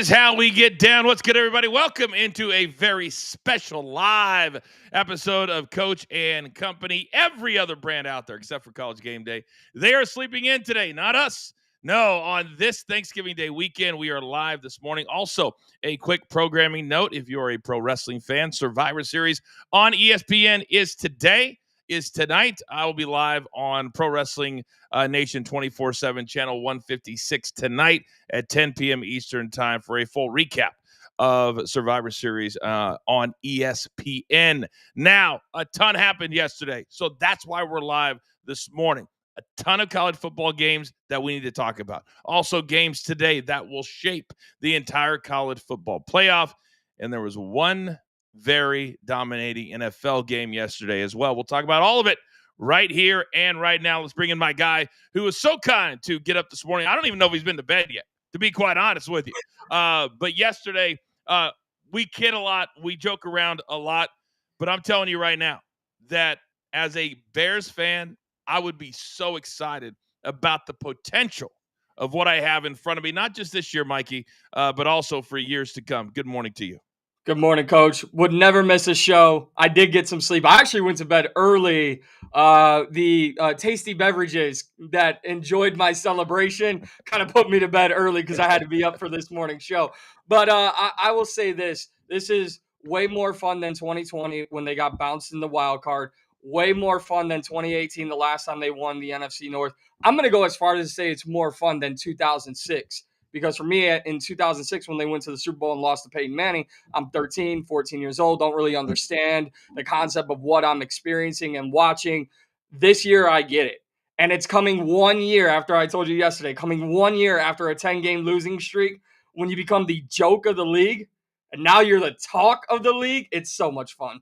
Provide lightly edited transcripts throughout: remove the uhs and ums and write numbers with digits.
is how we get down. What's good, everybody? Welcome into a very special live episode of Coach and Company. Every other brand out there, except for College Game Day, they are sleeping in today, not us. No, on this Thanksgiving Day weekend, we are live this morning. Also, a quick programming note, if you're a pro wrestling fan, Survivor Series on ESPN is tonight. I will be live on Pro Wrestling Nation 24/7, channel 156 tonight at 10 p.m. Eastern time for a full recap of Survivor Series on ESPN. Now, a ton happened yesterday, so that's why we're live this morning. A ton of college football games that we need to talk about. Also, games today that will shape the entire college football playoff. And there was one very dominating NFL game yesterday as well. We'll talk about all of it right here and right now. Let's bring in my guy who was so kind to get up this morning. I don't even know if he's been to bed yet, to be quite honest with you. But yesterday, we kid a lot. We joke around a lot. But I'm telling you right now that as a Bears fan, I would be so excited about the potential of what I have in front of me, not just this year, Mikey, but also for years to come. Good morning to you. Good morning, Coach. Would never miss a show. I did get some sleep. I actually went to bed early. The tasty beverages that enjoyed my celebration kind of put me to bed early because I had to be up for this morning's show. But I will say this. This is way more fun than 2020 when they got bounced in the wild card. Way more fun than 2018, the last time they won the NFC North. I'm going to go as far as to say it's more fun than 2006. Because for me, in 2006, when they went to the Super Bowl and lost to Peyton Manning, I'm 13, 14 years old, don't really understand the concept of what I'm experiencing and watching. This year, I get it. And it's coming 1 year after I told you yesterday, coming 1 year after a 10-game losing streak, when you become the joke of the league, and now you're the talk of the league. It's so much fun.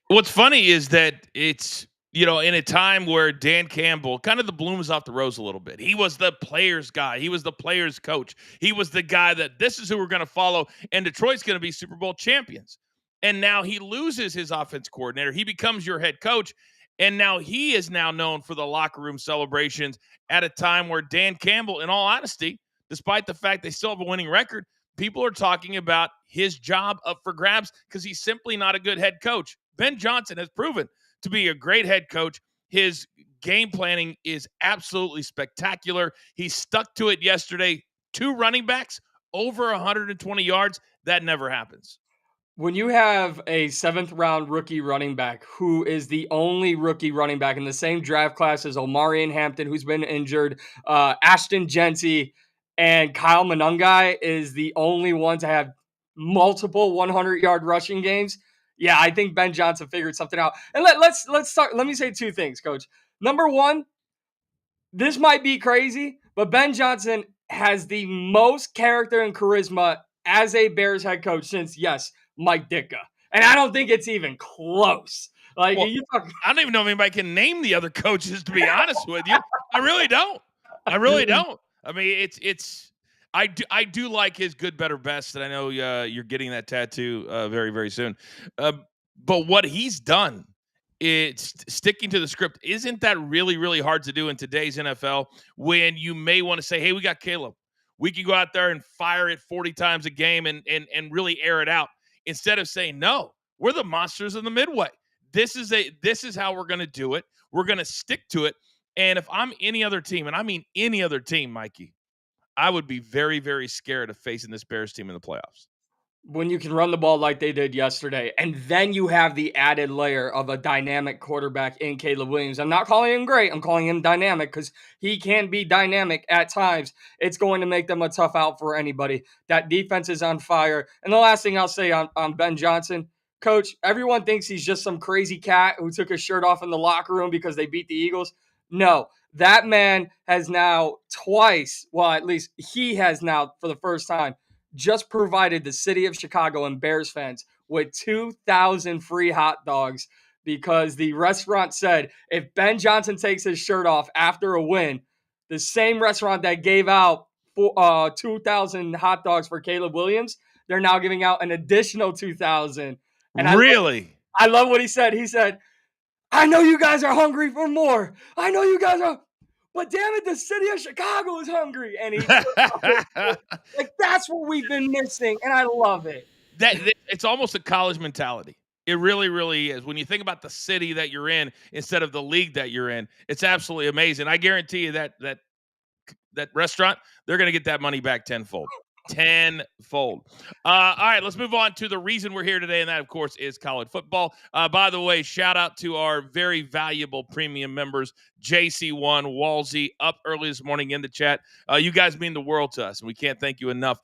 What's funny is that it's, in a time where Dan Campbell, kind of the bloom is off the rose a little bit. He was the players guy. He was the players coach. He was the guy that this is who we're going to follow, and Detroit's going to be Super Bowl champions. And now he loses his offense coordinator. He becomes your head coach, and now he is now known for the locker room celebrations at a time where Dan Campbell, in all honesty, despite the fact they still have a winning record, people are talking about his job up for grabs because he's simply not a good head coach. Ben Johnson has proven to be a great head coach. His game planning is absolutely spectacular. He stuck to it yesterday. 2 running backs, over 120 yards. That never happens. When you have a 7th-round rookie running back who is the only rookie running back in the same draft class as Omarion Hampton, who's been injured, Ashton Genty, and Kyle Monangai is the only one to have multiple 100-yard rushing games. Yeah, I think Ben Johnson figured something out. And let's start. Let me say 2 things, Coach. Number one, this might be crazy, but Ben Johnson has the most character and charisma as a Bears head coach since, yes, Mike Ditka. And I don't think it's even close. I don't even know if anybody can name the other coaches, to be honest with you. I really don't. I mean, I do like his good, better, best, and I know you're getting that tattoo very, very soon. But what he's done, it's sticking to the script. Isn't that really, really hard to do in today's NFL when you may want to say, hey, we got Caleb. We can go out there and fire it 40 times a game and really air it out instead of saying, no, we're the monsters of the Midway. This is how we're going to do it. We're going to stick to it. And if I'm any other team, and I mean any other team, Mikey, I would be very, very scared of facing this Bears team in the playoffs. When you can run the ball like they did yesterday, and then you have the added layer of a dynamic quarterback in Caleb Williams. I'm not calling him great. I'm calling him dynamic because he can be dynamic at times. It's going to make them a tough out for anybody. That defense is on fire. And the last thing I'll say on Ben Johnson, Coach, everyone thinks he's just some crazy cat who took his shirt off in the locker room because they beat the Eagles. No, that man has now twice, well, at least he has now for the first time, just provided the city of Chicago and Bears fans with 2,000 free hot dogs because the restaurant said if Ben Johnson takes his shirt off after a win, the same restaurant that gave out 2,000 hot dogs for Caleb Williams, they're now giving out an additional 2,000. And really? I love what he said. He said, I know you guys are hungry for more. I know you guys are. but damn it, the city of Chicago is hungry. And he took a whole field. Like, that's what we've been missing, and I love it. It's almost a college mentality. It really, really is. When you think about the city that you're in instead of the league that you're in, it's absolutely amazing. I guarantee you that restaurant, they're going to get that money back tenfold. Tenfold. All right, let's move on to the reason we're here today, and that, of course, is college football. By the way, shout out to our very valuable premium members, JC1, Walsey, up early this morning in the chat. You guys mean the world to us, and we can't thank you enough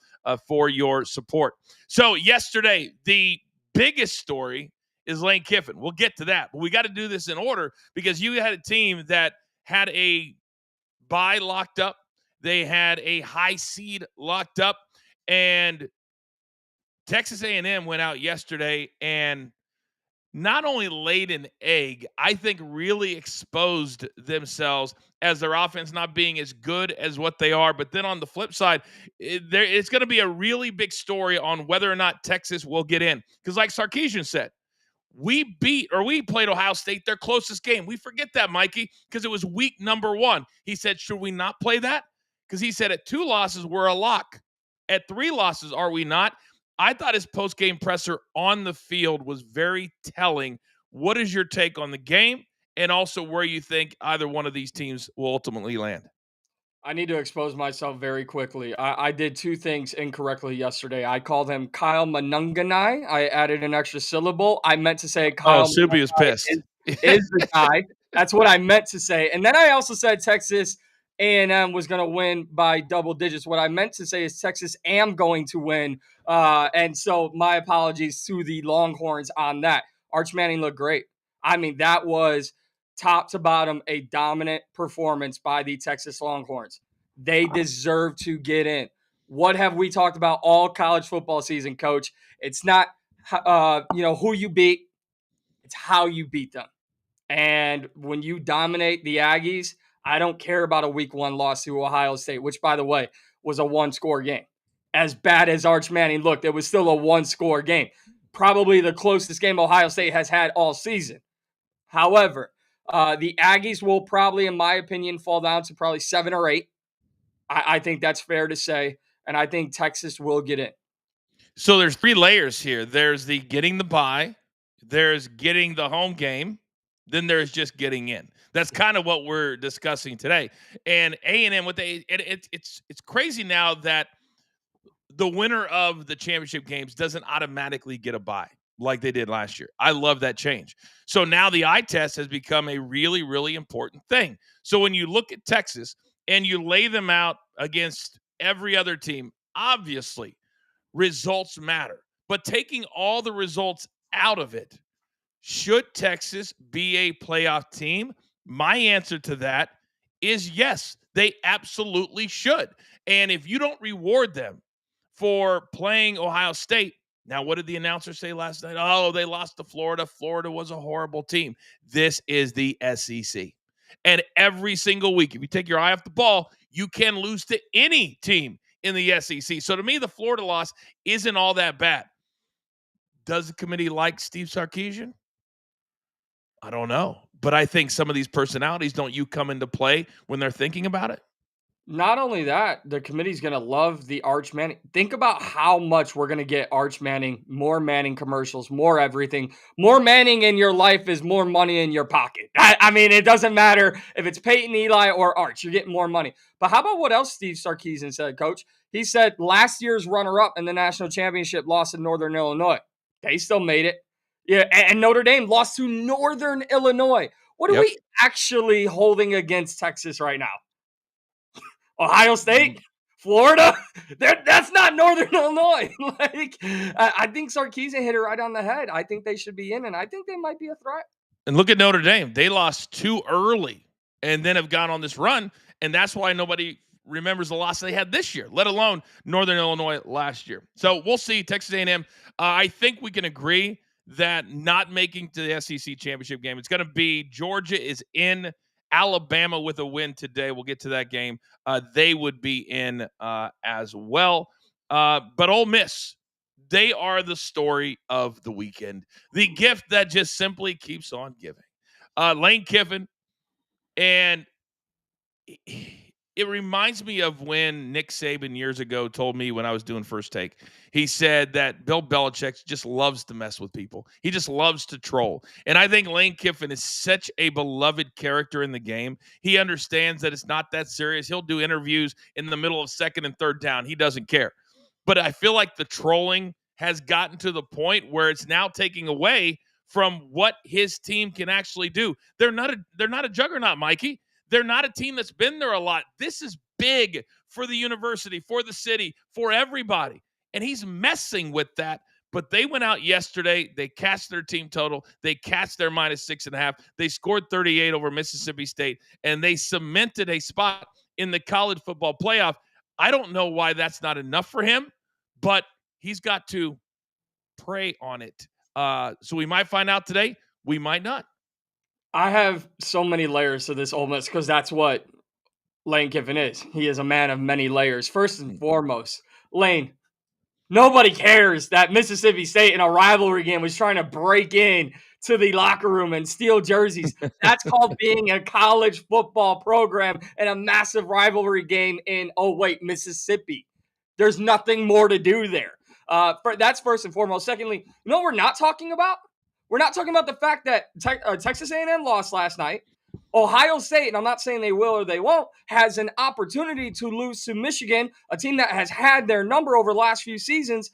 for your support. So yesterday, the biggest story is Lane Kiffin. We'll get to that, but we got to do this in order because you had a team that had a bye locked up. They had a high seed locked up, and Texas A&M went out yesterday and not only laid an egg, I think really exposed themselves as their offense not being as good as what they are. But then on the flip side, it's going to be a really big story on whether or not Texas will get in. Because like Sarkisian said, we played Ohio State, their closest game. We forget that, Mikey, because it was week number 1. He said, should we not play that? Because he said at 2 losses, we're a lock. At 3 losses, are we not? I thought his post-game presser on the field was very telling. What is your take on the game and also where you think either one of these teams will ultimately land? I need to expose myself very quickly. I did 2 things incorrectly yesterday. I called him Kyle Manunganai. I added an extra syllable. I meant to say Oh, Kyle Soupy was Manunganai pissed. is the guy. That's what I meant to say. And then I also said Texas A&M was going to win by double digits. What I meant to say is Texas am going to win. And so my apologies to the Longhorns on that. Arch Manning looked great. I mean, that was top to bottom a dominant performance by the Texas Longhorns. They deserve to get in. What have we talked about all college football season, Coach? It's not who you beat, it's how you beat them. And when you dominate the Aggies, I don't care about a week 1 loss to Ohio State, which, by the way, was a 1-score game. As bad as Arch Manning looked, it was still a 1-score game. Probably the closest game Ohio State has had all season. However, the Aggies will probably, in my opinion, fall down to probably 7 or 8. I think that's fair to say, and I think Texas will get in. So there's 3 layers here. There's the getting the bye, there's getting the home game, then there's just getting in. That's kind of what we're discussing today. And A&M, it's crazy now that the winner of the championship games doesn't automatically get a bye like they did last year. I love that change. So now the eye test has become a really, really important thing. So when you look at Texas and you lay them out against every other team, obviously results matter. But taking all the results out of it, should Texas be a playoff team? My answer to that is yes, they absolutely should. And if you don't reward them for playing Ohio State, now what did the announcer say last night? Oh, they lost to Florida. Florida was a horrible team. This is the SEC. And every single week, if you take your eye off the ball, you can lose to any team in the SEC. So to me, the Florida loss isn't all that bad. Does the committee like Steve Sarkisian? I don't know. But I think some of these personalities don't you come into play when they're thinking about it? Not only that, the committee's going to love the Arch Manning. Think about how much we're going to get Arch Manning, more Manning commercials, more everything. More Manning in your life is more money in your pocket. I mean, it doesn't matter if it's Peyton, Eli, or Arch. You're getting more money. But how about what else Steve Sarkisian said, Coach? He said last year's runner-up in the national championship lost to Northern Illinois. They still made it. Yeah, and Notre Dame lost to Northern Illinois. What are we actually holding against Texas right now? Ohio State, Florida, that's not Northern Illinois. I think Sarkisian hit it right on the head. I think they should be in, and I think they might be a threat. And look at Notre Dame. They lost too early and then have gone on this run, and that's why nobody remembers the loss they had this year, let alone Northern Illinois last year. So we'll see. Texas A&M, I think we can agree that not making to the SEC championship game, it's going to be Georgia is in, Alabama with a win today. We'll get to that game. They would be in as well. But Ole Miss, they are the story of the weekend. The gift that just simply keeps on giving. Lane Kiffin, and it reminds me of when Nick Saban years ago told me when I was doing First Take. He said that Bill Belichick just loves to mess with people. He just loves to troll. And I think Lane Kiffin is such a beloved character in the game. He understands that it's not that serious. He'll do interviews in the middle of second and third down. He doesn't care. But I feel like the trolling has gotten to the point where it's now taking away from what his team can actually do. They're not a juggernaut, Mikey. They're not a team that's been there a lot. This is big for the university, for the city, for everybody. And he's messing with that. But they went out yesterday. They cashed their team total. They cashed their -6.5. They scored 38 over Mississippi State, and they cemented a spot in the college football playoff. I don't know why that's not enough for him, but he's got to prey on it. So we might find out today. We might not. I have so many layers to this Ole Miss because that's what Lane Kiffin is. He is a man of many layers. First and foremost, Lane, nobody cares that Mississippi State in a rivalry game was trying to break in to the locker room and steal jerseys. That's called being a college football program in a massive rivalry game in, Mississippi. There's nothing more to do there. That's first and foremost. Secondly, you know what we're not talking about? We're not talking about the fact that Texas A&M lost last night. Ohio State, and I'm not saying they will or they won't, has an opportunity to lose to Michigan, a team that has had their number over the last few seasons.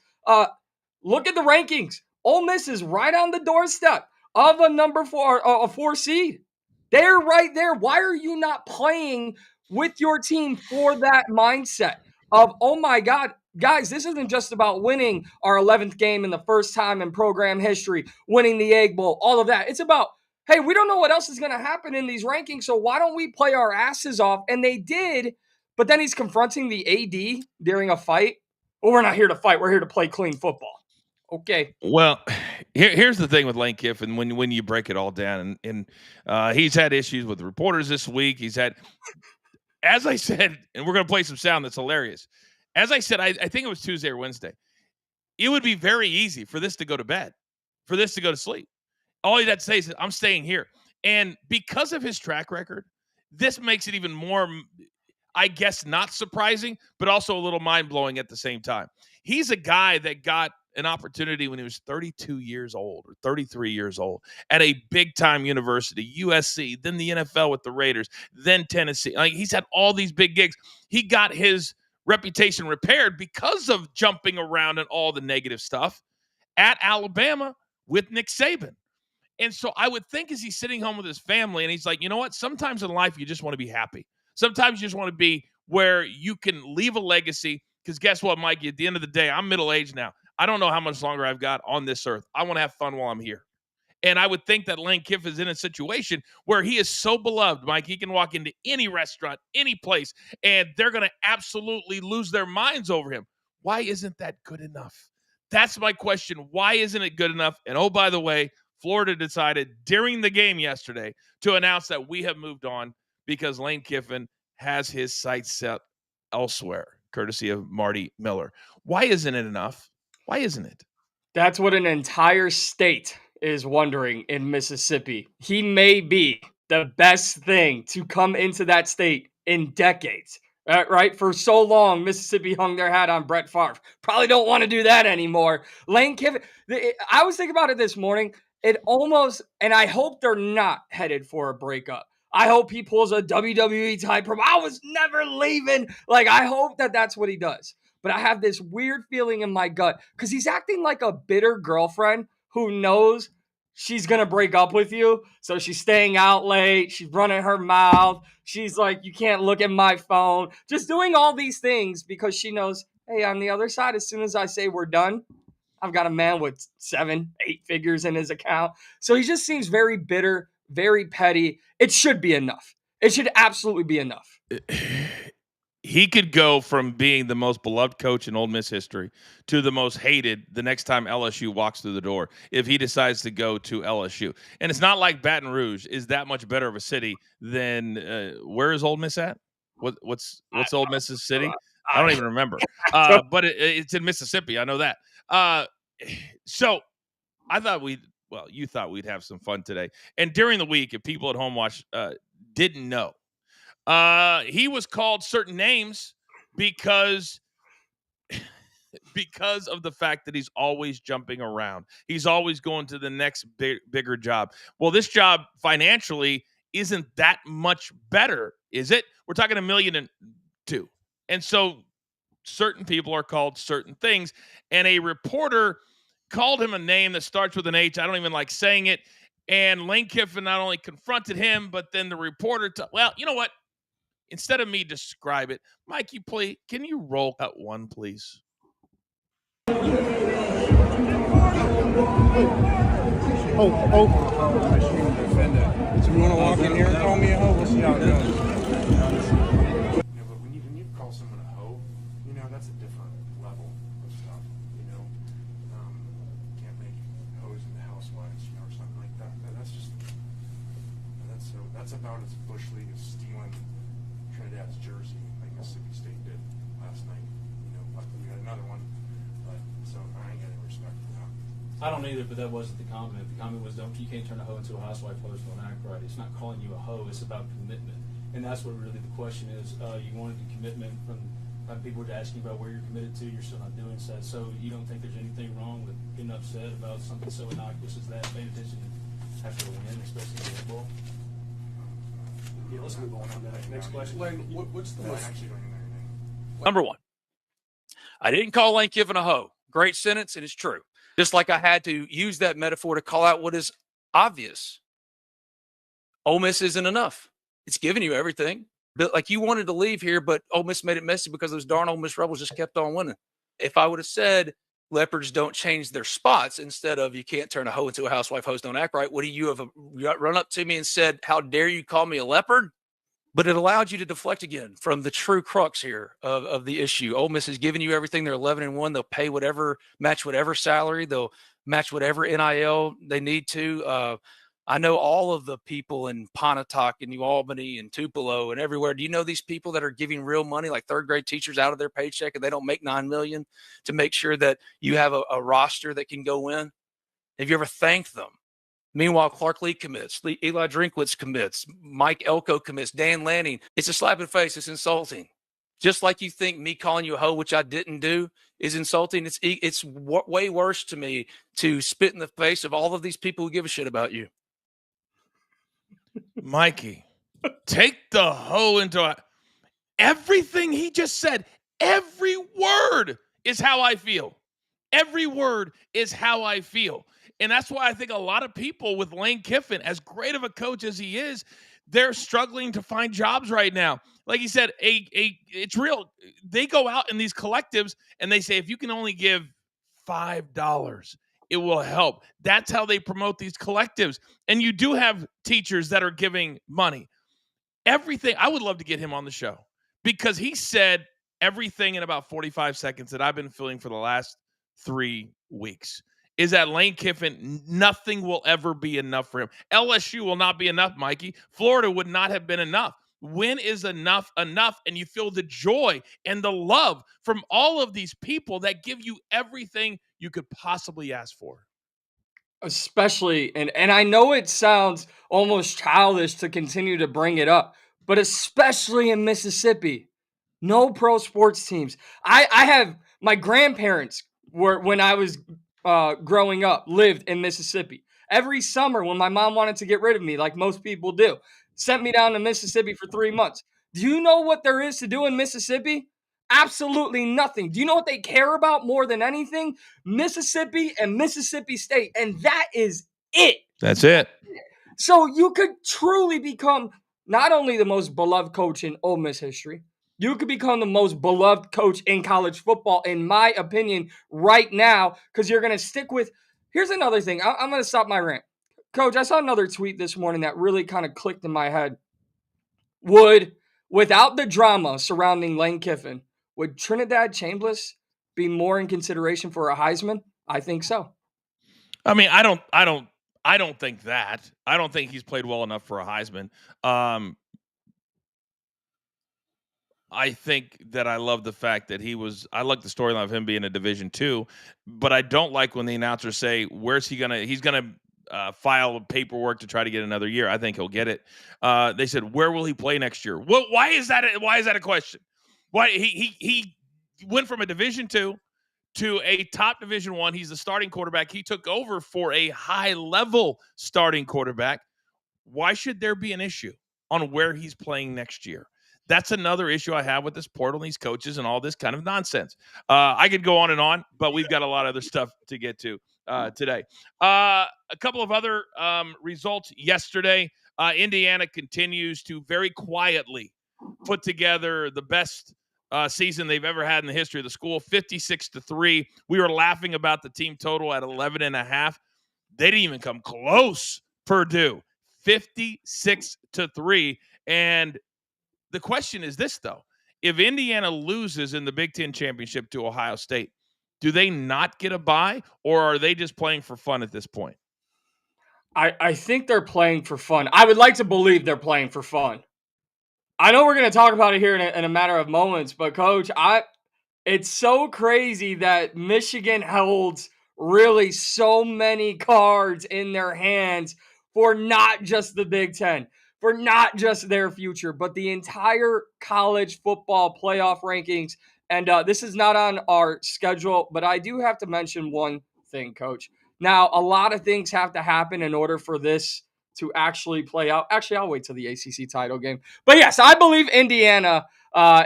Look at the rankings. Ole Miss is right on the doorstep of a 4 seed. They're right there. Why are you not playing with your team for that mindset of, oh my God, guys, this isn't just about winning our 11th game in the first time in program history, winning the Egg Bowl, all of that. It's about, hey, we don't know what else is going to happen in these rankings, so why don't we play our asses off? And they did, but then he's confronting the AD during a fight. Well, we're not here to fight. We're here to play clean football. Okay. Well, here's the thing with Lane Kiffin when you break it all down, and he's had issues with reporters this week. He's had, as I said, and we're going to play some sound that's hilarious. As I said, I think it was Tuesday or Wednesday. It would be very easy for this to go to bed, for this to go to sleep. All he had to say is, I'm staying here. And because of his track record, this makes it even more, I guess, not surprising, but also a little mind-blowing at the same time. He's a guy that got an opportunity when he was 32 years old or 33 years old at a big-time university, USC, then the NFL with the Raiders, then Tennessee. Like, he's had all these big gigs. He got his reputation repaired because of jumping around and all the negative stuff at Alabama with Nick Saban. And so I would think as he's sitting home with his family and he's like, you know what? Sometimes in life, you just want to be happy. Sometimes you just want to be where you can leave a legacy. Because guess what, Mikey? At the end of the day, I'm middle-aged now. I don't know how much longer I've got on this earth. I want to have fun while I'm here. And I would think that Lane Kiffin is in a situation where he is so beloved, Mike, he can walk into any restaurant, any place, and they're going to absolutely lose their minds over him. Why isn't that good enough? That's my question. Why isn't it good enough? And oh, by the way, Florida decided during the game yesterday to announce that we have moved on because Lane Kiffin has his sights set elsewhere, courtesy of Marty Miller. Why isn't it enough? Why isn't it? That's what an entire state is wondering in Mississippi. He may be the best thing to come into that state in decades. Right? For so long, Mississippi hung their hat on Brett Favre. Probably don't want to do that anymore. Lane Kiffin, I was thinking about it this morning. It almost, and I hope they're not headed for a breakup. I hope he pulls a WWE type from, I was never leaving. Like, I hope that that's what he does. But I have this weird feeling in my gut because he's acting like a bitter girlfriend who knows she's going to break up with you. So she's staying out late. She's running her mouth. She's like, you can't look at my phone. Just doing all these things because she knows, hey, on the other side, as soon as I say we're done, I've got a man with 7, 8 figures in his account. So he just seems very bitter, very petty. It should be enough. It should absolutely be enough. He could go from being the most beloved coach in Ole Miss history to the most hated the next time LSU walks through the door if he decides to go to LSU. And it's not like Baton Rouge is that much better of a city than where is Ole Miss at? What's Ole Miss's city? I don't even remember. But it's in Mississippi. I know that. So I thought you thought we'd have some fun today. And during the week, if people at home didn't know, He was called certain names because of the fact that he's always jumping around. He's always going to the next bigger job. Well, this job financially isn't that much better, is it? We're talking $1.2 million. And so certain people are called certain things. And a reporter called him a name that starts with an H. I don't even like saying it. And Lane Kiffin not only confronted him, but then the reporter, well, you know what? Instead of me describe it, Mikey, please, can you roll cut one, please? Oh. So you want to walk in here and call me a hoe? We'll see how it goes. But when you call someone a hoe, that's a different level of stuff. Can't make hoes into housewives, or something like that. That's about as bush league as stealing Trinidad's jersey, like Mississippi State did last night. Luckily we got another one. So I ain't got any respect for that. I don't either, but that wasn't the comment. The comment was, you can't turn a hoe into a housewife, hoes don't act right. It's not calling you a hoe, it's about commitment. And that's what really the question is. You wanted the commitment from people were asking about where you're committed to, you're still not doing so. So you don't think there's anything wrong with getting upset about something so innocuous as that, paying attention after a win, especially in the ball? Yeah, let's move on from that. Next question. Lane, what's the I most... actually don't even know your name. Number one, I didn't call Lane Kiffin a hoe. Great sentence, and it's true. Just like I had to use that metaphor to call out what is obvious. Ole Miss isn't enough. It's giving you everything. But like you wanted to leave here, but Ole Miss made it messy because those darn Ole Miss Rebels just kept on winning. If I would have said Leopards don't change their spots instead of you can't turn a hoe into a housewife, hoes don't act right, would you have run up to me and said, how dare you call me a leopard? But it allowed you to deflect again from the true crux here of the issue. Ole Miss has given you everything. They're 11-1. They'll pay whatever, match whatever salary. They'll match whatever NIL they need to. I know all of the people in Pontotoc and New Albany and Tupelo and everywhere. Do you know these people that are giving real money, like third grade teachers, out of their paycheck, and they don't make $9 million to make sure that you have a roster that can go in? Have you ever thanked them? Meanwhile, Clark Lee commits, Eli Drinkwitz commits, Mike Elko commits, Dan Lanning. It's a slap in the face. It's insulting. Just like you think me calling you a hoe, which I didn't do, is insulting. It's way worse to me to spit in the face of all of these people who give a shit about you. Mikey, take the hoe into everything he just said. Every word is how I feel. Every word is how I feel. And that's why I think a lot of people with Lane Kiffin, as great of a coach as he is, they're struggling to find jobs right now. Like he said, it's real. They go out in these collectives and they say, if you can only give $5, it will help. That's how they promote these collectives. And you do have teachers that are giving money. Everything. I would love to get him on the show because he said everything in about 45 seconds that I've been feeling for the last 3 weeks. Is that Lane Kiffin, nothing will ever be enough for him. LSU will not be enough, Mikey. Florida would not have been enough. When is enough? And you feel the joy and the love from all of these people that give you everything you could possibly ask for. Especially, and I know it sounds almost childish to continue to bring it up, but especially in Mississippi, no pro sports teams. I have my grandparents were, when I was growing up, lived in Mississippi. Every summer when my mom wanted to get rid of me, like most people do, sent me down to Mississippi for 3 months. Do you know what there is to do in Mississippi? Absolutely nothing. Do you know what they care about more than anything? Mississippi and Mississippi State. And that is it. That's it. So you could truly become not only the most beloved coach in Ole Miss history, you could become the most beloved coach in college football, in my opinion, right now, because you're going to stick with. Here's another thing. I'm going to stop my rant. Coach, I saw another tweet this morning that really kind of clicked in my head. Without the drama surrounding Lane Kiffin, would Trinidad Chambliss be more in consideration for a Heisman? I think so. I mean, I don't think that. I don't think he's played well enough for a Heisman. I think that I love the fact that I like the storyline of him being a Division II, but I don't like when the announcers say, he's going to file of paperwork to try to get another year. I think he'll get it. They said, where will he play next year? Well, why is that a question? Why he went from a Division II to a top Division I. He's the starting quarterback. He took over for a high-level starting quarterback. Why should there be an issue on where he's playing next year? That's another issue I have with this portal and these coaches and all this kind of nonsense. I could go on, but we've got a lot of other stuff to get to today. A couple of other results yesterday. Indiana continues to very quietly put together the best season they've ever had in the history of the school, 56-3. We were laughing about the team total at 11.5. They didn't even come close. Purdue, 56-3. And the question is this, though. If Indiana loses in the Big Ten championship to Ohio State, do they not get a bye, or are they just playing for fun at this point? I think they're playing for fun. I would like to believe they're playing for fun. I know we're going to talk about it here in a matter of moments, but Coach, it's so crazy that Michigan holds really so many cards in their hands for not just the Big Ten, for not just their future, but the entire college football playoff rankings. And this is not on our schedule, but I do have to mention one thing, Coach. Now, a lot of things have to happen in order for this to actually play out. Actually, I'll wait till the ACC title game. But yes, I believe Indiana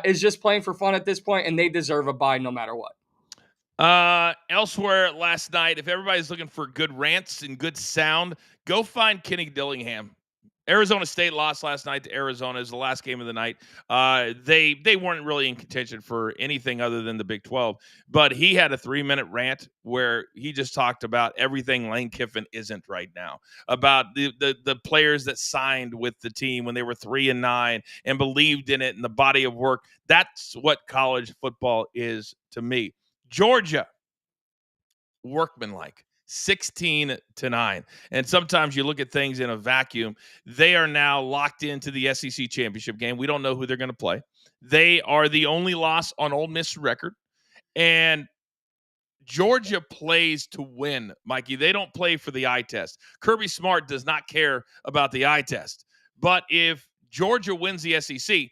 is just playing for fun at this point, and they deserve a bye no matter what. Elsewhere last night, if everybody's looking for good rants and good sound, go find Kenny Dillingham. Arizona State lost last night to Arizona. Is the last game of the night. They weren't really in contention for anything other than the Big 12, but he had a 3-minute rant where he just talked about everything Lane Kiffin isn't right now, about the players that signed with the team when they were 3-9 and believed in it and the body of work. That's what college football is to me. Georgia, workmanlike. 16-9. And sometimes you look at things in a vacuum. They are now locked into the SEC championship game. We don't know who they're going to play. They are the only loss on Ole Miss record. And Georgia plays to win, Mikey. They don't play for the eye test. Kirby Smart does not care about the eye test. But if Georgia wins the SEC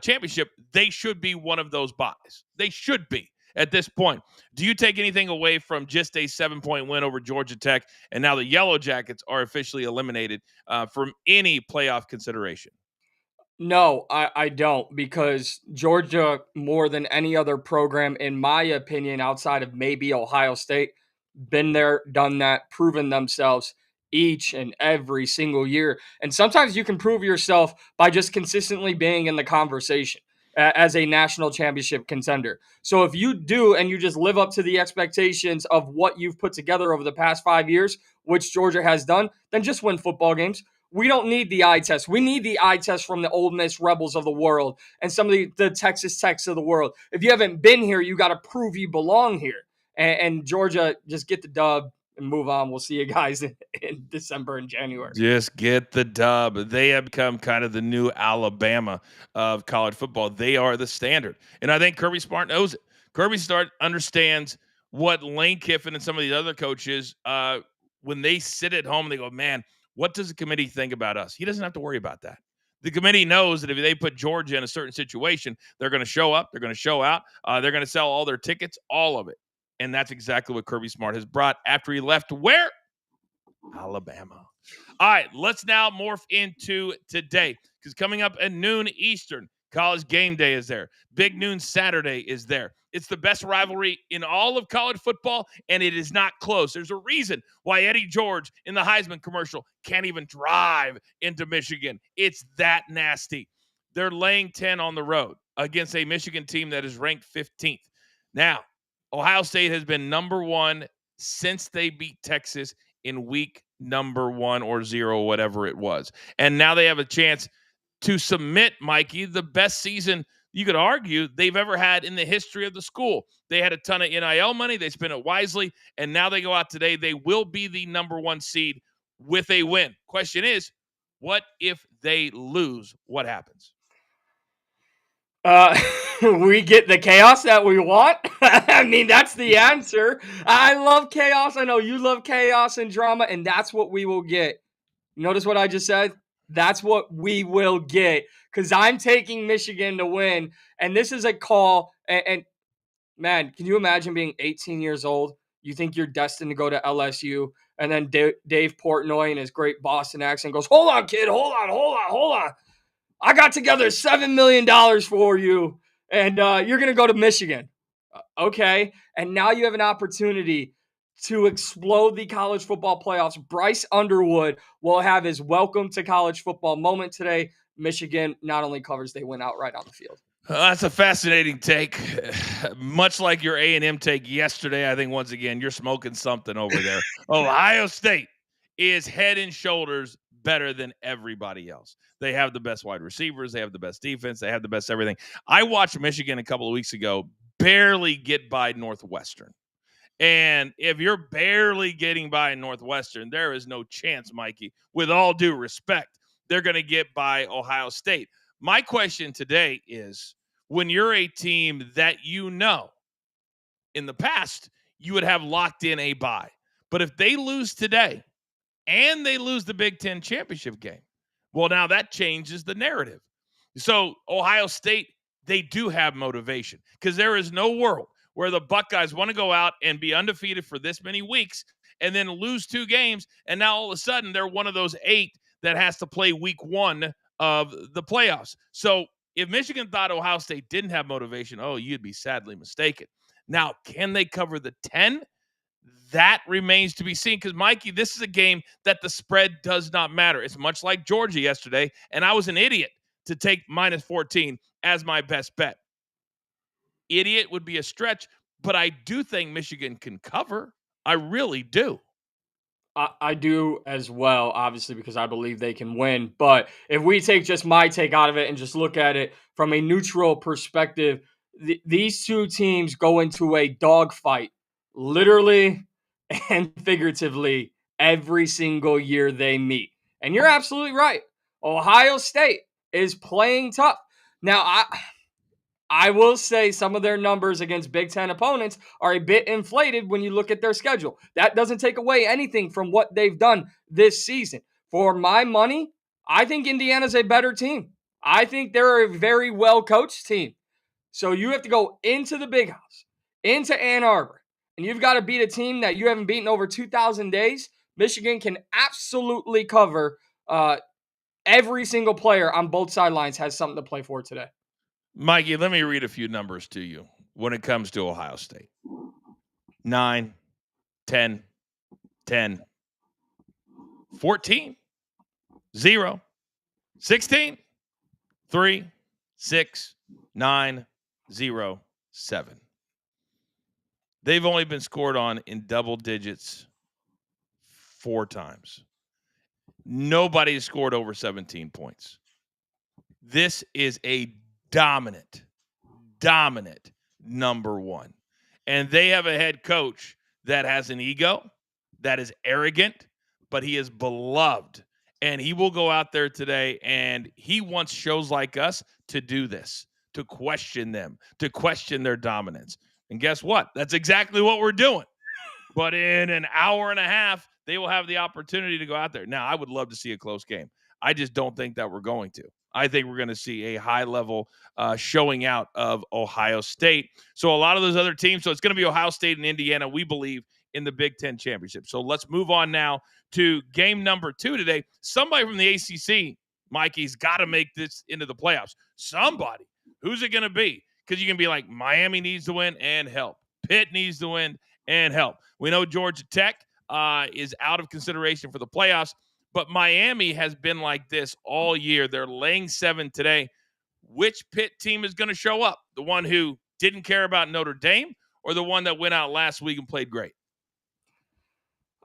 championship, they should be one of those buys. They should be. At this point, do you take anything away from just a 7-point win over Georgia Tech, and now the Yellow Jackets are officially eliminated from any playoff consideration? No, I don't, because Georgia, more than any other program, in my opinion, outside of maybe Ohio State, been there, done that, proven themselves each and every single year. And sometimes you can prove yourself by just consistently being in the conversation as a national championship contender. So if you do and you just live up to the expectations of what you've put together over the past 5 years, which Georgia has done, then just win football games. We don't need the eye test. We need the eye test from the Ole Miss Rebels of the world and some of the Texas Techs of the world. If you haven't been here, you got to prove you belong here. And Georgia, just get the dub and move on. We'll see you guys in December and January. Just get the dub. They have become kind of the new Alabama of college football. They are the standard. And I think Kirby Smart knows it. Kirby Smart understands what Lane Kiffin and some of these other coaches, when they sit at home, they go, man, what does the committee think about us? He doesn't have to worry about that. The committee knows that if they put Georgia in a certain situation, they're going to show up, they're going to show out, they're going to sell all their tickets, all of it. And that's exactly what Kirby Smart has brought after he left where? Alabama. All right, let's now morph into today, because coming up at noon Eastern, College Game Day is there. Big Noon Saturday is there. It's the best rivalry in all of college football, and it is not close. There's a reason why Eddie George in the Heisman commercial can't even drive into Michigan. It's that nasty. They're laying 10 on the road against a Michigan team that is ranked 15th. Now, Ohio State has been number one since they beat Texas in week number 1 or 0, whatever it was. And now they have a chance to submit, Mikey, the best season you could argue they've ever had in the history of the school. They had a ton of NIL money. They spent it wisely. And now they go out today. They will be the number 1 seed with a win. Question is, what if they lose? What happens? We get the chaos that we want. I mean, that's the answer. I love chaos. I know you love chaos and drama, and that's what we will get. Notice what I just said? That's what we will get because I'm taking Michigan to win. And this is a call. And man, can you imagine being 18 years old? You think you're destined to go to LSU. And then Dave Portnoy in his great Boston accent goes, hold on, kid. Hold on. I got together $7 million for you. And you're going to go to Michigan. Okay. And now you have an opportunity to explode the college football playoffs. Bryce Underwood will have his welcome to college football moment today. Michigan not only covers, they win outright on the field. That's a fascinating take. Much like your A&M take yesterday, I think once again you're smoking something over there. Ohio State is head and shoulders better than everybody else. They have the best wide receivers. They have the best defense. They have the best everything. I watched Michigan a couple of weeks ago barely get by Northwestern. And if you're barely getting by Northwestern, there is no chance, Mikey, with all due respect, they're going to get by Ohio State. My question today is, when you're a team that you know in the past you would have locked in a bye, but if they lose today and they lose the Big Ten championship game, well, now that changes the narrative. So Ohio State, they do have motivation because there is no world where the Buckeyes want to go out and be undefeated for this many weeks and then lose 2 games, and now all of a sudden they're one of those 8 that has to play week 1 of the playoffs. So if Michigan thought Ohio State didn't have motivation, you'd be sadly mistaken. Now, can they cover the 10? That remains to be seen because, Mikey, this is a game that the spread does not matter. It's much like Georgia yesterday, and I was an idiot to take minus 14 as my best bet. Idiot would be a stretch, but I do think Michigan can cover. I really do. I do as well, obviously, because I believe they can win. But if we take just my take out of it and just look at it from a neutral perspective, these 2 teams go into a dogfight, literally and figuratively, every single year they meet. And you're absolutely right. Ohio State is playing tough. Now, I will say some of their numbers against Big Ten opponents are a bit inflated when you look at their schedule. That doesn't take away anything from what they've done this season. For my money, I think Indiana's a better team. I think they're a very well-coached team. So you have to go into the Big House, into Ann Arbor, and you've got to beat a team that you haven't beaten over 2,000 days. Michigan can absolutely cover. Every single player on both sidelines has something to play for today. Mikey, let me read a few numbers to you when it comes to Ohio State. 9, 10, 10, 14, 0, 16, 3, 6, 9, 0, 7. They've only been scored on in double digits 4 times. Nobody has scored over 17 points. This is a dominant number 1. And they have a head coach that has an ego, that is arrogant, but he is beloved. And he will go out there today, and he wants shows like us to do this, to question them, to question their dominance. And guess what? That's exactly what we're doing. But in an hour and a half, they will have the opportunity to go out there. Now, I would love to see a close game. I just don't think that we're going to. I think we're going to see a high-level showing out of Ohio State. So a lot of those other teams, so it's going to be Ohio State and Indiana, we believe, in the Big Ten Championship. So let's move on now to game number 2 today. Somebody from the ACC, Mikey's got to make this into the playoffs. Somebody. Who's it going to be? Because you can be like, Miami needs to win and help. Pitt needs to win and help. We know Georgia Tech is out of consideration for the playoffs, but Miami has been like this all year. They're laying 7 today. Which Pitt team is going to show up? The one who didn't care about Notre Dame or the one that went out last week and played great?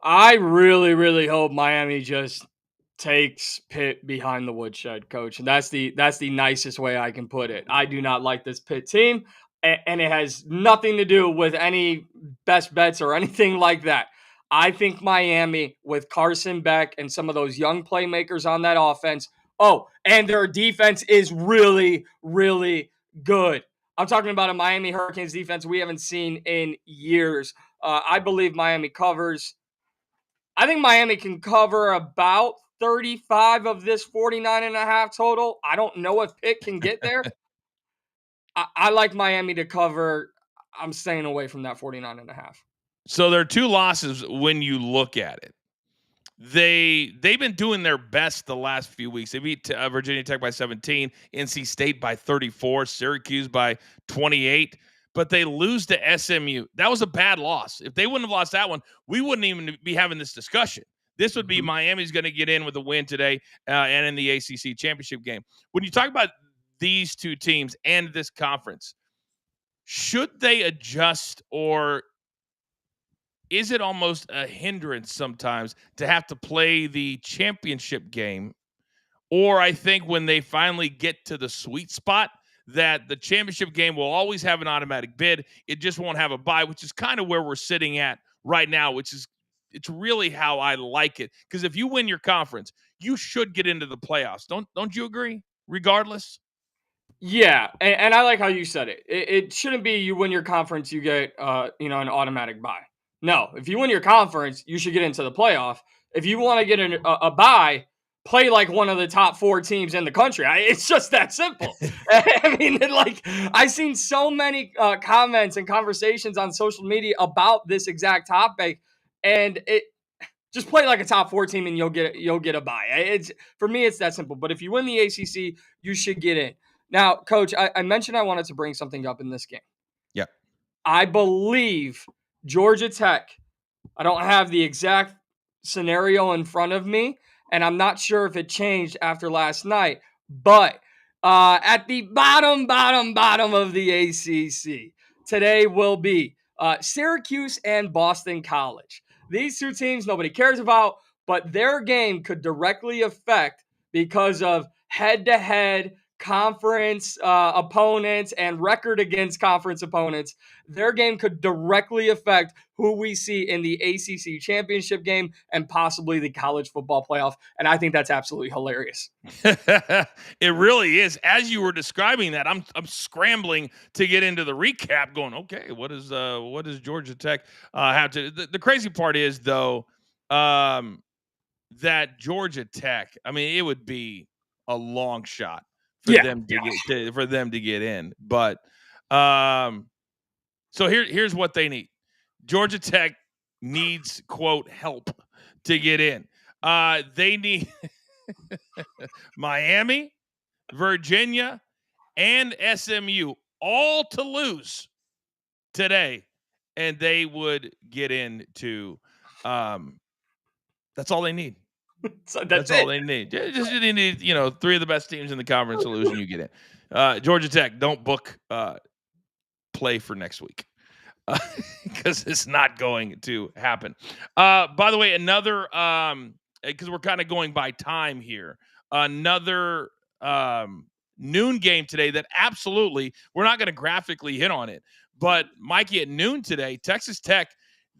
I really, really hope Miami just takes Pitt behind the woodshed, Coach. And that's the nicest way I can put it. I do not like this Pitt team, and it has nothing to do with any best bets or anything like that. I think Miami, with Carson Beck and some of those young playmakers on that offense, and their defense is really, really good. I'm talking about a Miami Hurricanes defense we haven't seen in years. I believe Miami covers. I think Miami can cover about 35 of this 49.5 total. I don't know if Pitt can get there. I like Miami to cover. I'm staying away from that 49.5. So there are two losses when you look at it. They've been doing their best the last few weeks. They beat Virginia Tech by 17, NC State by 34, Syracuse by 28, but they lose to SMU. That was a bad loss. If they wouldn't have lost that one, we wouldn't even be having this discussion. This would be Miami's going to get in with a win today and in the ACC championship game. When you talk about these two teams and this conference, should they adjust, or is it almost a hindrance sometimes to have to play the championship game? Or I think when they finally get to the sweet spot, that the championship game will always have an automatic bid. It just won't have a bye, which is kind of where we're sitting at right now, which is it's really how I like it. Because if you win your conference, you should get into the playoffs. Don't you agree? Regardless. Yeah, and I like how you said it. It shouldn't be you win your conference, you get an automatic bye. No, if you win your conference, you should get into the playoff. If you want to get a bye, play like one of the top 4 teams in the country. It's just that simple. I mean, I've seen so many comments and conversations on social media about this exact topic, and just play like a top 4 team and you'll get a bye. For me, it's that simple. But if you win the ACC, you should get in. Now, Coach, I mentioned I wanted to bring something up in this game. Yeah. I believe Georgia Tech, I don't have the exact scenario in front of me, and I'm not sure if it changed after last night, but at the bottom of the ACC, today will be Syracuse and Boston College. These two teams nobody cares about, but their game could directly affect because of head-to-head conference opponents and record against conference opponents. Their game could directly affect who we see in the ACC championship game and possibly the college football playoff. And I think that's absolutely hilarious. It really is. As you were describing that, I'm scrambling to get into the recap going, okay, what does Georgia Tech have to the crazy part is though, that Georgia Tech, I mean, it would be a long shot for them to get in. But so here's what they need. Georgia Tech needs, quote, help to get in. They need Miami, Virginia, and SMU all to lose today, and they would get into that's all they need. That's all they need. Just you need, 3 of the best teams in the conference to lose, and you get in. Georgia Tech, don't book play for next week because it's not going to happen. By the way, another because we're kind of going by time here. Another noon game today that absolutely we're not going to graphically hit on it, but Mikey, at noon today, Texas Tech,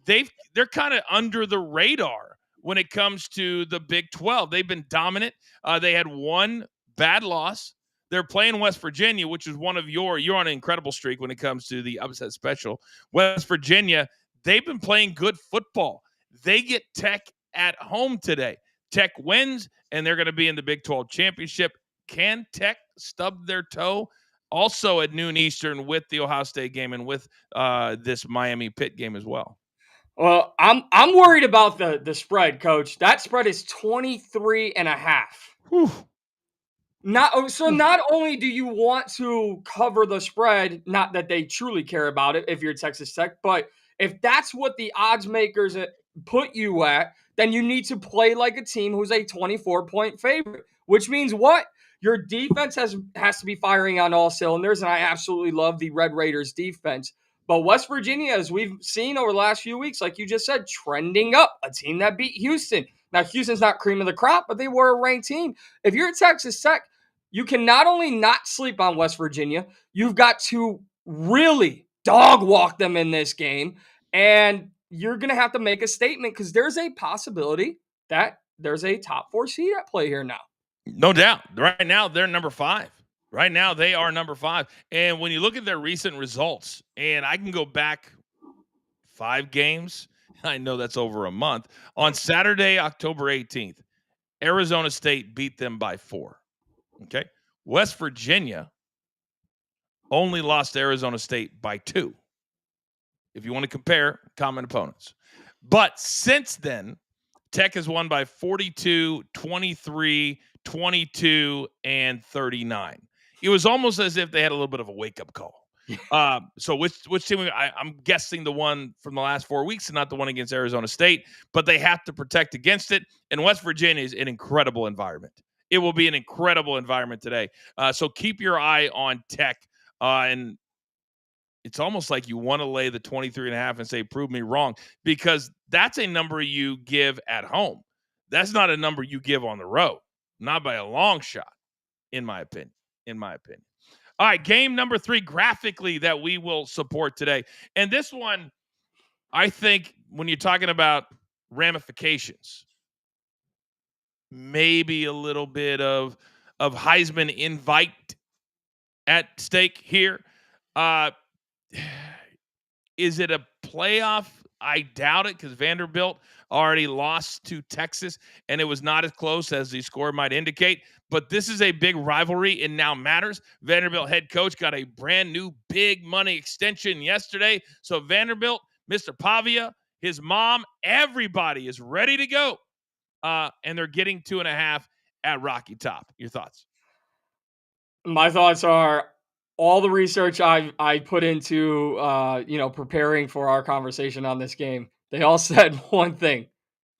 they're kind of under the radar when it comes to the Big 12. They've been dominant. They had one bad loss. They're playing West Virginia, which is one of you're on an incredible streak when it comes to the upset special. West Virginia, they've been playing good football. They get Tech at home today. Tech wins, and they're going to be in the Big 12 championship. Can Tech stub their toe? Also at noon Eastern with the Ohio State game and with this Miami Pitt game as well. Well, I'm worried about the spread, Coach. That spread is 23.5. Whew. Not only do you want to cover the spread, not that they truly care about it if you're Texas Tech, but if that's what the odds makers put you at, then you need to play like a team who's a 24-point favorite, which means what? Your defense has to be firing on all cylinders, and I absolutely love the Red Raiders defense. But West Virginia, as we've seen over the last few weeks, like you just said, trending up, a team that beat Houston. Now, Houston's not cream of the crop, but they were a ranked team. If you're at Texas Tech, you can not only not sleep on West Virginia, you've got to really dog walk them in this game, and you're going to have to make a statement because there's a possibility that there's a top 4 seed at play here now. No doubt. Right now, they're number 5. Right now, they are number 5. And when you look at their recent results, and I can go back 5 games, I know that's over a month. On Saturday, October 18th, Arizona State beat them by 4. Okay. West Virginia only lost to Arizona State by 2. If you want to compare common opponents. But since then, Tech has won by 42, 23, 22, and 39. It was almost as if they had a little bit of a wake-up call. So which team? I'm guessing the one from the last 4 weeks and not the one against Arizona State, but they have to protect against it. And West Virginia is an incredible environment. It will be an incredible environment today. So keep your eye on Tech. And it's almost like you want to lay the 23.5 and say, prove me wrong, because that's a number you give at home. That's not a number you give on the road, not by a long shot, in my opinion. All right, game number 3 graphically that we will support today. And this one, I think when you're talking about ramifications, maybe a little bit of Heisman invite at stake here. Is it a playoff? I doubt it, because Vanderbilt already lost to Texas, and it was not as close as the score might indicate. But this is a big rivalry, and now matters. Vanderbilt head coach got a brand new big money extension yesterday. So Vanderbilt, Mr. Pavia, his mom, everybody is ready to go. And they're getting 2.5 at Rocky Top. Your thoughts? My thoughts are, all the research I put into preparing for our conversation on this game, they all said one thing: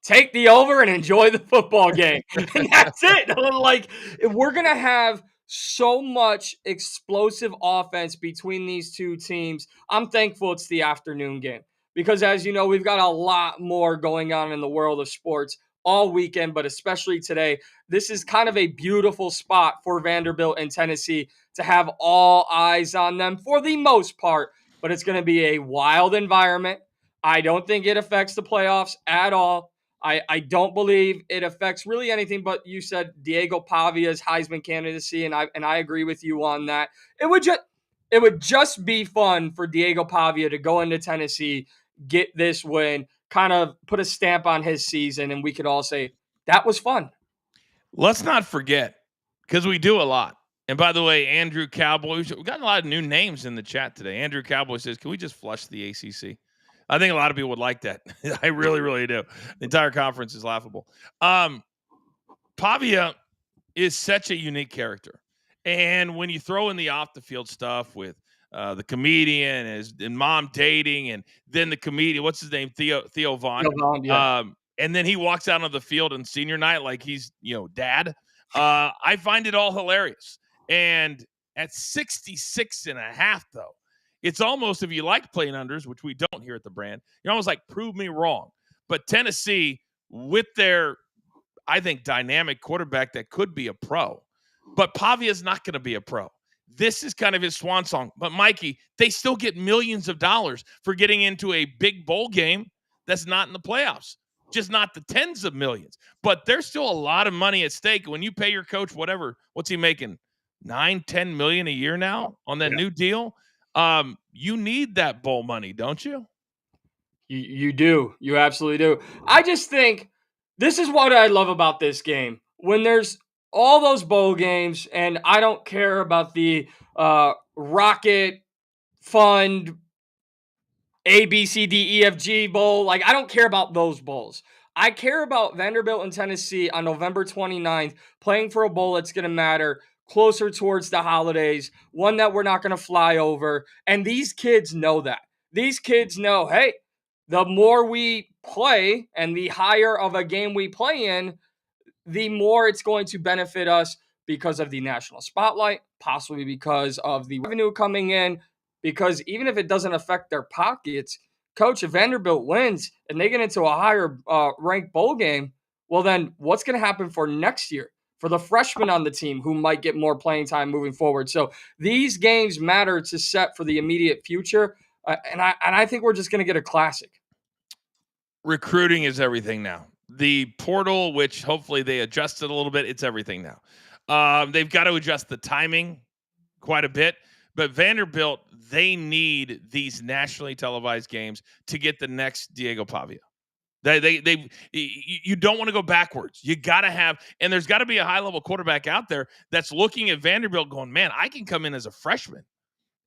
take the over and enjoy the football game. And that's it. Like, we're going to have so much explosive offense between these two teams. I'm thankful it's the afternoon game, because, as you know, we've got a lot more going on in the world of sports all weekend, but especially today. This is kind of a beautiful spot for Vanderbilt and Tennessee to have all eyes on them for the most part, but it's going to be a wild environment. I don't think it affects the playoffs at all. I don't believe it affects really anything, but you said Diego Pavia's Heisman candidacy, and I agree with you on that. It would just be fun for Diego Pavia to go into Tennessee, get this win, kind of put a stamp on his season, and we could all say that was fun. Let's not forget, because we do a lot. And by the way, Andrew Cowboy, we've gotten a lot of new names in the chat today. Andrew Cowboy says, can we just flush the ACC? I think a lot of people would like that. I really, really do. The entire conference is laughable. Pavia is such a unique character. And when you throw in the off-the-field stuff with the comedian and mom dating, and then the comedian, what's his name? Theo Vaughn. Theo Vaughn, yeah. And then he walks out on the field on senior night like he's, dad. I find it all hilarious. And at 66.5, though, it's almost, if you like playing unders, which we don't here at the brand, you're almost like, prove me wrong. But Tennessee, with their, I think, dynamic quarterback that could be a pro, but Pavia's not going to be a pro. This is kind of his swan song. But Mikey, they still get millions of dollars for getting into a big bowl game that's not in the playoffs. Just not the tens of millions. But there's still a lot of money at stake. When you pay your coach what's he making? 9-10 million a year now on that new deal. You need that bowl money, don't you? You do. You absolutely do. I just think this is what I love about this game. When there's all those bowl games, and I don't care about the Rocket Fund ABCDEFG bowl. Like, I don't care about those bowls. I care about Vanderbilt and Tennessee on November 29th playing for a bowl that's going to matter closer towards the holidays, one that we're not going to fly over. And these kids know that. These kids know, hey, the more we play and the higher of a game we play in, the more it's going to benefit us because of the national spotlight, possibly because of the revenue coming in, because even if it doesn't affect their pockets, coach, if Vanderbilt wins and they get into a higher ranked bowl game, well, then what's going to happen for next year for the freshmen on the team who might get more playing time moving forward? So these games matter to set for the immediate future. And I think we're just going to get a classic. Recruiting is everything now. The portal, which hopefully they adjusted a little bit, it's everything now. They've got to adjust the timing quite a bit. But Vanderbilt, they need these nationally televised games to get the next Diego Pavia. You don't want to go backwards. You got to have, and there's got to be a high-level quarterback out there that's looking at Vanderbilt going, man, I can come in as a freshman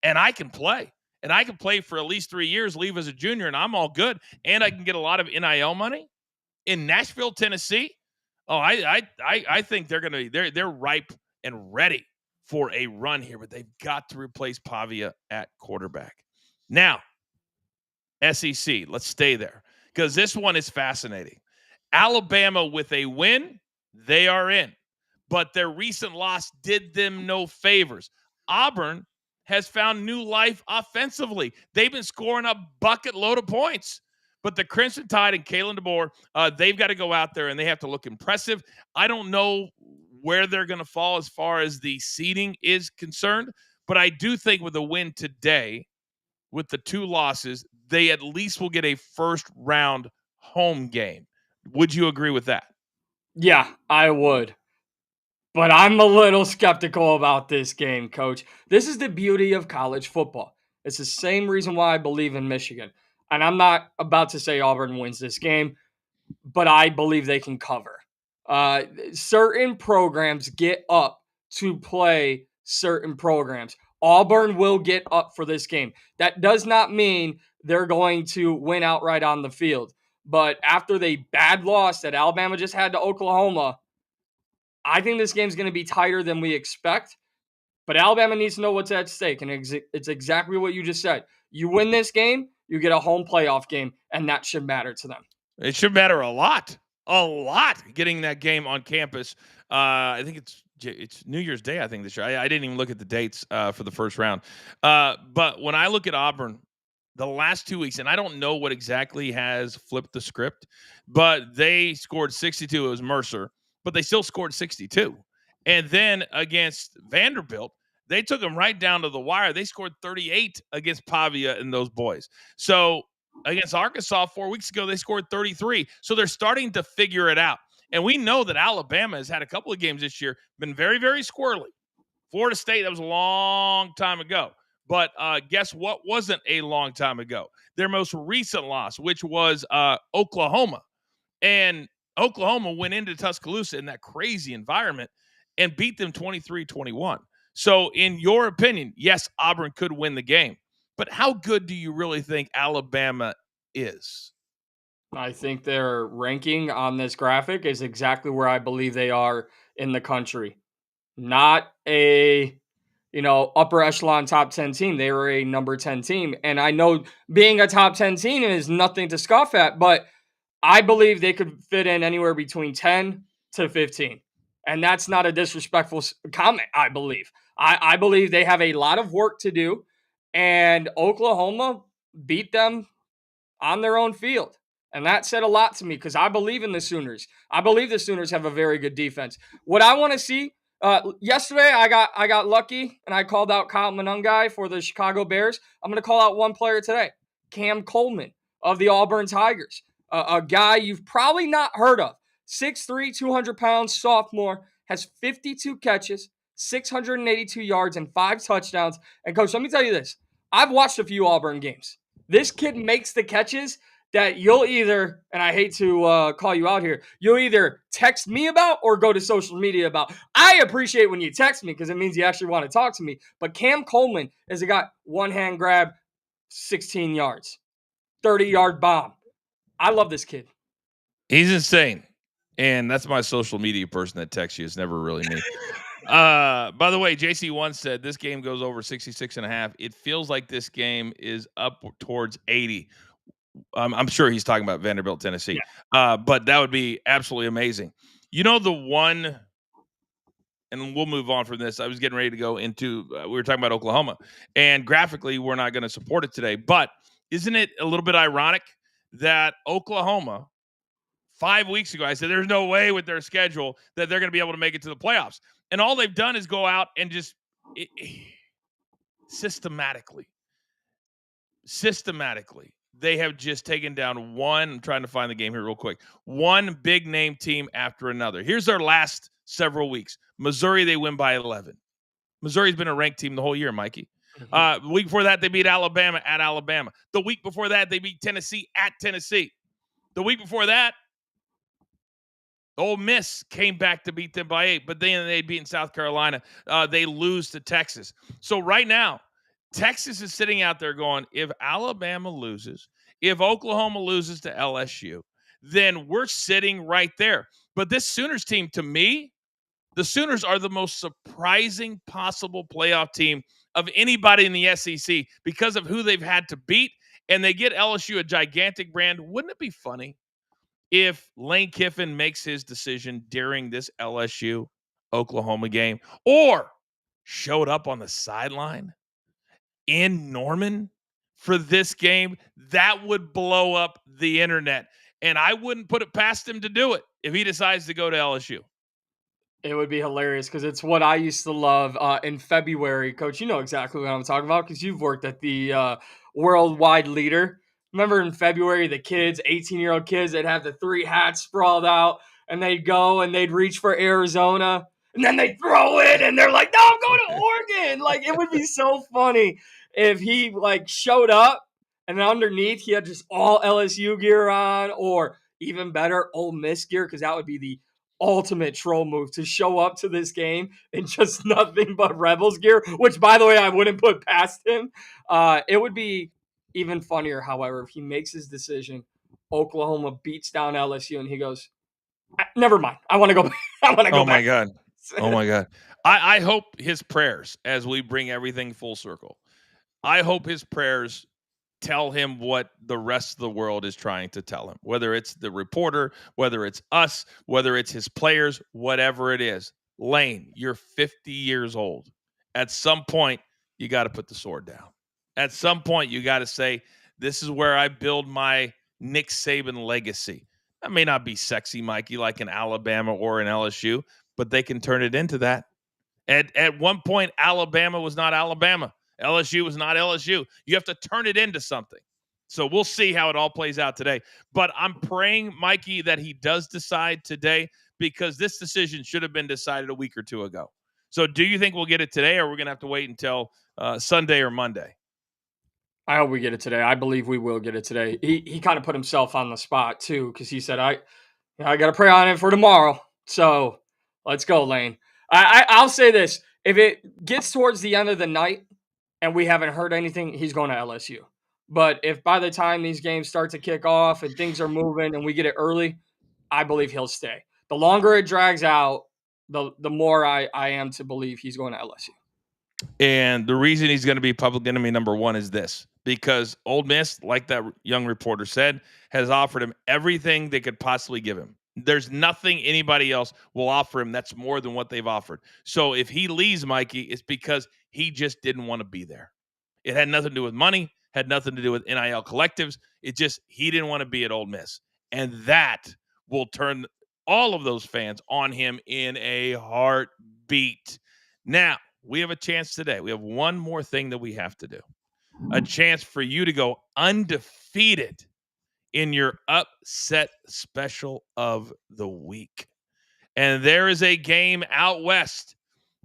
and I can play. And I can play for at least 3 years, leave as a junior, and I'm all good. And I can get a lot of NIL money in Nashville, Tennessee. Oh, I think they're ripe and ready for a run here, but they've got to replace Pavia at quarterback. Now, SEC, let's stay there because this one is fascinating. Alabama with a win, they are in, but their recent loss did them no favors. Auburn has found new life offensively. They've been scoring a bucket load of points. But the Crimson Tide and Kalen DeBoer, they've got to go out there and they have to look impressive. I don't know where they're going to fall as far as the seeding is concerned, but I do think with a win today, with the 2 losses, they at least will get a first-round home game. Would you agree with that? Yeah, I would. But I'm a little skeptical about this game, Coach. This is the beauty of college football. It's the same reason why I believe in Michigan. And I'm not about to say Auburn wins this game, but I believe they can cover. Certain programs get up to play certain programs. Auburn will get up for this game. That does not mean they're going to win outright on the field. But after the bad loss that Alabama just had to Oklahoma, I think this game's going to be tighter than we expect. But Alabama needs to know what's at stake, and it's exactly what you just said. You win this game, you get a home playoff game, and that should matter to them. It should matter a lot, getting that game on campus. I think it's New Year's Day, I think, this year. I didn't even look at the dates for the first round. But when I look at Auburn, the last 2 weeks, and I don't know what exactly has flipped the script, but they scored 62. It was Mercer, but they still scored 62. And then against Vanderbilt, they took them right down to the wire. They scored 38 against Pavia and those boys. So against Arkansas 4 weeks ago, they scored 33. So they're starting to figure it out. And we know that Alabama has had a couple of games this year, been very, very squirrely. Florida State, that was a long time ago. But guess what wasn't a long time ago? Their most recent loss, which was Oklahoma. And Oklahoma went into Tuscaloosa in that crazy environment and beat them 23-21. So in your opinion, yes, Auburn could win the game. But how good do you really think Alabama is? I think their ranking on this graphic is exactly where I believe they are in the country. Not a, upper echelon top 10 team. They were a number 10 team. And I know being a top 10 team is nothing to scoff at, but I believe they could fit in anywhere between 10 to 15. And that's not a disrespectful comment, I believe. I believe they have a lot of work to do, and Oklahoma beat them on their own field. And that said a lot to me because I believe in the Sooners. I believe the Sooners have a very good defense. What I want to see, yesterday I got lucky and I called out Kyle Monangai for the Chicago Bears. I'm going to call out one player today, Cam Coleman of the Auburn Tigers, a guy you've probably not heard of. 6'3", 200 pounds, sophomore, has 52 catches, 682 yards, and 5 touchdowns. And, Coach, let me tell you this. I've watched a few Auburn games. This kid makes the catches that you'll either, and I hate to call you out here, you'll either text me about or go to social media about. I appreciate when you text me because it means you actually want to talk to me. But Cam Coleman is a guy, one hand grab, 16 yards, 30-yard bomb. I love this kid. He's insane. And that's my social media person that texts you. It's never really me. By the way, JC once said this game goes over 66.5. It feels like this game is up towards 80. I'm sure he's talking about Vanderbilt, Tennessee. Yeah. But that would be absolutely amazing. The one, and we'll move on from this. I was getting ready to go into, we were talking about Oklahoma. And graphically, we're not going to support it today. But isn't it a little bit ironic that Oklahoma, 5 weeks ago, I said there's no way with their schedule that they're going to be able to make it to the playoffs. And all they've done is go out and just systematically, they have just taken down one. I'm trying to find the game here real quick. One big name team after another. Here's their last several weeks. Missouri, they win by 11. Missouri's been a ranked team the whole year, Mikey. Mhm. The week before that, they beat Alabama at Alabama. The week before that, they beat Tennessee at Tennessee. The week before that, Ole Miss came back to beat them by 8, but then they beat South Carolina. They lose to Texas. So right now, Texas is sitting out there going, if Alabama loses, if Oklahoma loses to LSU, then we're sitting right there. But this Sooners team, to me, the Sooners are the most surprising possible playoff team of anybody in the SEC because of who they've had to beat, and they get LSU a gigantic brand. Wouldn't it be funny if Lane Kiffin makes his decision during this LSU Oklahoma game or showed up on the sideline in Norman for this game? That would blow up the internet. And I wouldn't put it past him to do it if he decides to go to LSU. It would be hilarious because it's what I used to love in February. Coach, you know exactly what I'm talking about because you've worked at the Worldwide Leader. Remember in February, the kids, 18-year-old kids, they'd have the 3 hats sprawled out and they'd go and they'd reach for Arizona and then they'd throw it and they're like, no, I'm going to Oregon. Like, it would be so funny if he like showed up and underneath he had just all LSU gear on, or even better, Ole Miss gear, because that would be the ultimate troll move to show up to this game in just nothing but Rebels gear, which, by the way, I wouldn't put past him. It would be even funnier, however, if he makes his decision, Oklahoma beats down LSU, and he goes, never mind. I want to go. I want to go Oh, my back. God. Oh, my God. I hope his prayers, as we bring everything full circle, I hope his prayers tell him what the rest of the world is trying to tell him, whether it's the reporter, whether it's us, whether it's his players, whatever it is. Lane, you're 50 years old. At some point, you got to put the sword down. At some point, you got to say, this is where I build my Nick Saban legacy. That may not be sexy, Mikey, like in Alabama or in LSU, but they can turn it into that. At one point, Alabama was not Alabama. LSU was not LSU. You have to turn it into something. So we'll see how it all plays out today. But I'm praying, Mikey, that he does decide today, because this decision should have been decided a week or two ago. So do you think we'll get it today, or we're going to have to wait until Sunday or Monday? I hope we get it today. I believe we will get it today. He kind of put himself on the spot too, because he said, I got to pray on it for tomorrow. So let's go, Lane. I'll say this. If it gets towards the end of the night and we haven't heard anything, he's going to LSU. But if by the time these games start to kick off and things are moving and we get it early, I believe he'll stay. The longer it drags out, the more I am to believe he's going to LSU. And the reason he's going to be public enemy number one is this, because Ole Miss, like that young reporter said, has offered him everything they could possibly give him. There's nothing anybody else will offer him that's more than what they've offered. So if he leaves, Mikey, it's because he just didn't want to be there. It had nothing to do with money, had nothing to do with NIL collectives. It just, he didn't want to be at Ole Miss. And that will turn all of those fans on him in a heartbeat. Now, we have a chance today. We have one more thing that we have to do. A chance for you to go undefeated in your upset special of the week. And there is a game out west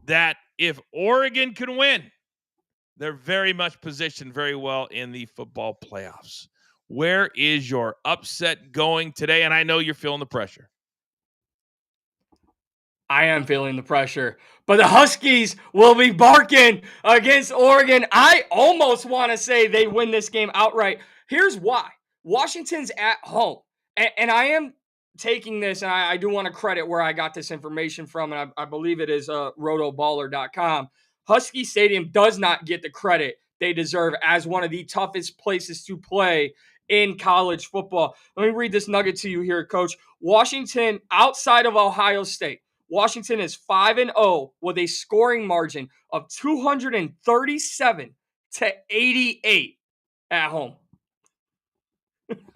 that if Oregon can win, they're very much positioned very well in the football playoffs. Where is your upset going today? And I know you're feeling the pressure. I am feeling the pressure, but the Huskies will be barking against Oregon. I almost want to say they win this game outright. Here's why. Washington's at home, and I am taking this, and I do want to credit where I got this information from, and I believe it is rotoballer.com. Husky Stadium does not get the credit they deserve as one of the toughest places to play in college football. Let me read this nugget to you here, Coach. Washington, outside of Ohio State, Washington is 5-0 with a scoring margin of 237 to 88 at home.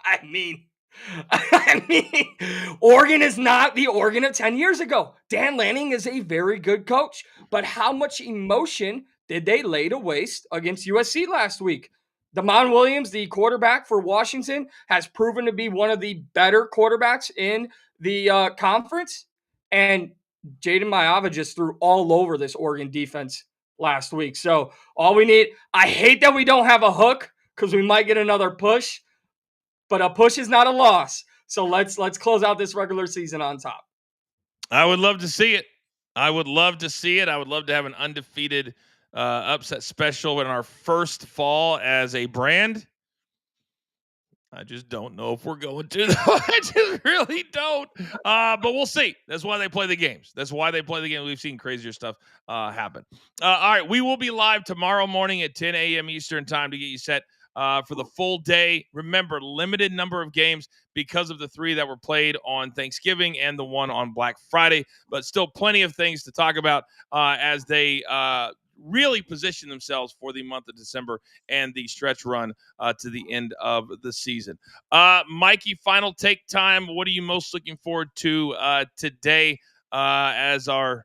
I mean, Oregon is not the Oregon of 10 years ago. Dan Lanning is a very good coach, but how much emotion did they lay to waste against USC last week? Damon Williams, the quarterback for Washington, has proven to be one of the better quarterbacks in the conference, and Jaden Maiyava just threw all over this Oregon defense last week. So all we need, I hate that we don't have a hook because we might get another push, but a push is not a loss. So let's close out this regular season on top. I would love to see it. I would love to see it. I would love to have an undefeated upset special in our first fall as a brand. I just don't know if we're going to. I just really don't. But we'll see. That's why they play the games. We've seen crazier stuff happen. All right. We will be live tomorrow morning at 10 a.m. Eastern time to get you set for the full day. Remember, limited number of games because of the 3 that were played on Thanksgiving and the 1 on Black Friday. But still plenty of things to talk about as they really position themselves for the month of December and the stretch run to the end of the season. Mikey, final take time. What are you most looking forward to today as our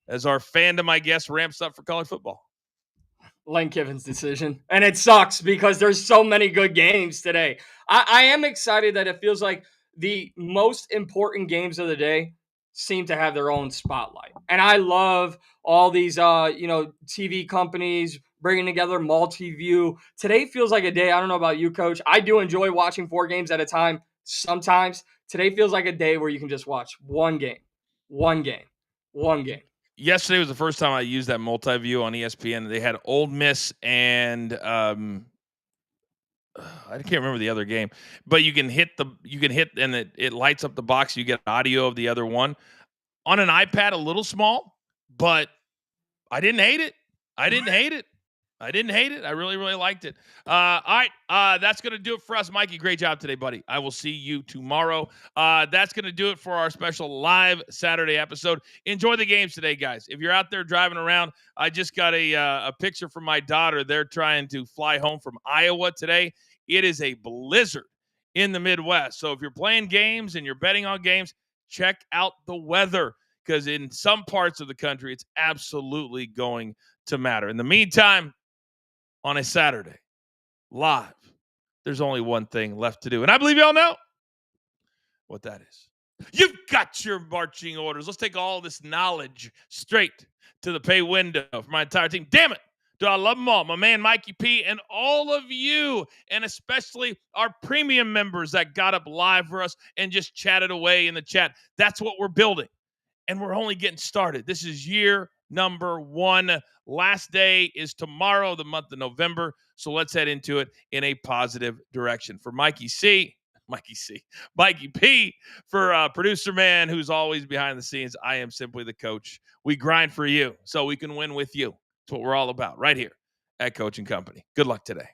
fandom, I guess, ramps up for college football? Lane Kiffin's decision. And it sucks because there's so many good games today. I am excited that it feels like the most important games of the day seem to have their own spotlight. And I love all these, TV companies bringing together multi-view. Today feels like a day. I don't know about you, Coach. I do enjoy watching 4 games at a time sometimes. Today feels like a day where you can just watch one game. Yesterday was the first time I used that multi-view on ESPN. They had Ole Miss and I can't remember the other game, but you can hit and it lights up the box. You get audio of the other one on an iPad, a little small, but I didn't hate it. I really, really liked it. All right. That's going to do it for us. Mikey, great job today, buddy. I will see you tomorrow. That's going to do it for our special live Saturday episode. Enjoy the games today, guys. If you're out there driving around, I just got a picture from my daughter. They're trying to fly home from Iowa today. It is a blizzard in the Midwest. So if you're playing games and you're betting on games, check out the weather because in some parts of the country, it's absolutely going to matter. In the meantime, on a Saturday, live, there's only one thing left to do. And I believe you all know what that is. You've got your marching orders. Let's take all this knowledge straight to the pay window for my entire team. Damn it. Do I love them all? My man, Mikey P, and all of you, and especially our premium members that got up live for us and just chatted away in the chat. That's what we're building. And we're only getting started. This is year number 1. Last day is tomorrow, the month of November. So let's head into it in a positive direction. For Mikey P, for producer man who's always behind the scenes, I am simply the coach. We grind for you so we can win with you. That's what we're all about right here at Coach and Company. Good luck today.